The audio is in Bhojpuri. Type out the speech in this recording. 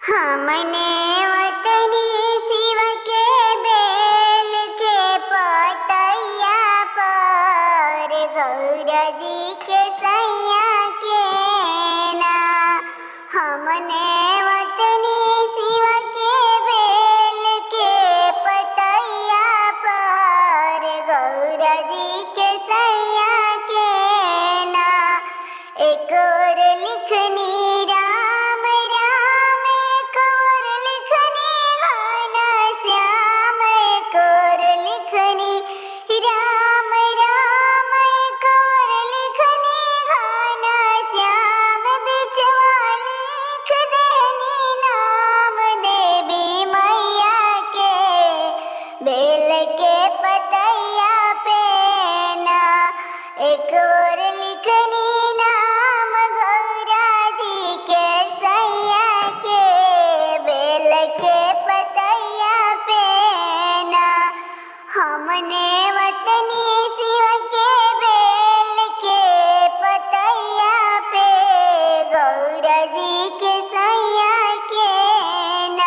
हमने वतनी शिव के बेल के पतैया पर गौरा जी के सैया के ना। हमने वतनी शिव के बेल के पतैया पर गौरा जी के सैया के ना। एक और लिखनी राम राम, एक और लिखनी घना श्याम, एक और लिखनी राम राम, एक और लिखनी घना श्याम। बिचवा लिख देनी नाम देवी मैया के बेल के पतैया पे ना। एक और लिखनी नाम गौरा जी के सैया के बेल के पतैया पे ना। हमने वतनी